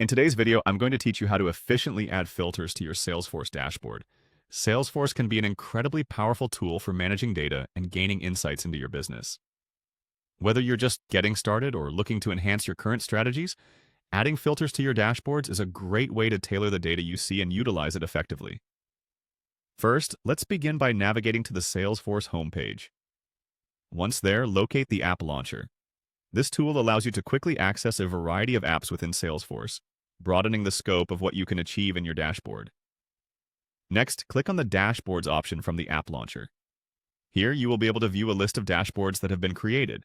In today's video, I'm going to teach you how to efficiently add filters to your Salesforce dashboard. Salesforce can be an incredibly powerful tool for managing data and gaining insights into your business. Whether you're just getting started or looking to enhance your current strategies, adding filters to your dashboards is a great way to tailor the data you see and utilize it effectively. First, let's begin by navigating to the Salesforce homepage. Once there, locate the App Launcher. This tool allows you to quickly access a variety of apps within Salesforce, broadening the scope of what you can achieve in your dashboard. Next, click on the Dashboards option from the App Launcher. Here, you will be able to view a list of dashboards that have been created.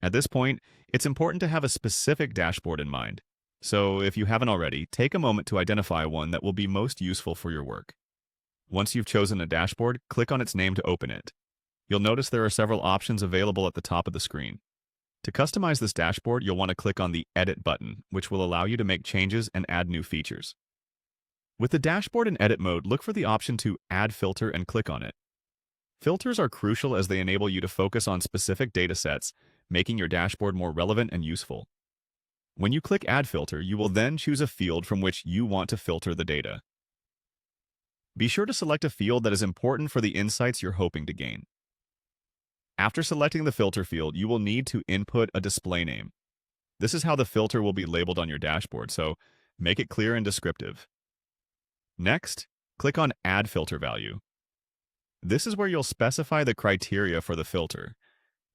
At this point, it's important to have a specific dashboard in mind. So, if you haven't already, take a moment to identify one that will be most useful for your work. Once you've chosen a dashboard, click on its name to open it. You'll notice there are several options available at the top of the screen. To customize this dashboard, you'll want to click on the Edit button, which will allow you to make changes and add new features. With the dashboard in edit mode, look for the option to Add Filter and click on it. Filters are crucial as they enable you to focus on specific data sets, making your dashboard more relevant and useful. When you click Add Filter, you will then choose a field from which you want to filter the data. Be sure to select a field that is important for the insights you're hoping to gain. After selecting the filter field, you will need to input a display name. This is how the filter will be labeled on your dashboard, so make it clear and descriptive. Next, click on Add Filter Value. This is where you'll specify the criteria for the filter.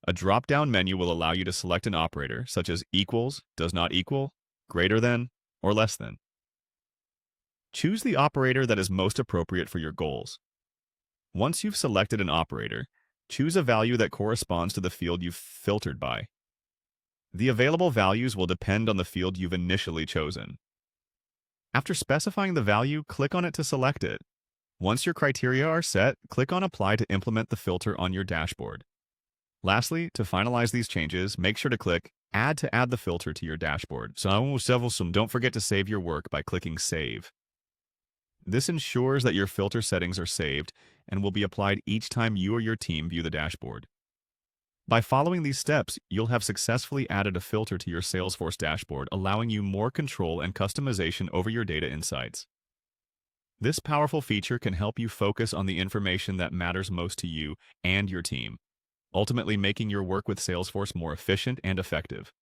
A drop-down menu will allow you to select an operator, such as equals, does not equal, greater than, or less than. Choose the operator that is most appropriate for your goals. Once you've selected an operator, choose a value that corresponds to the field you've filtered by. The available values will depend on the field you've initially chosen. After specifying the value, click on it to select it. Once your criteria are set, click on Apply to implement the filter on your dashboard. Lastly, to finalize these changes, make sure to click Add to add the filter to your dashboard. Don't forget to save your work by clicking Save. This ensures that your filter settings are saved and will be applied each time you or your team view the dashboard. By following these steps, you'll have successfully added a filter to your Salesforce dashboard, allowing you more control and customization over your data insights. This powerful feature can help you focus on the information that matters most to you and your team, ultimately making your work with Salesforce more efficient and effective.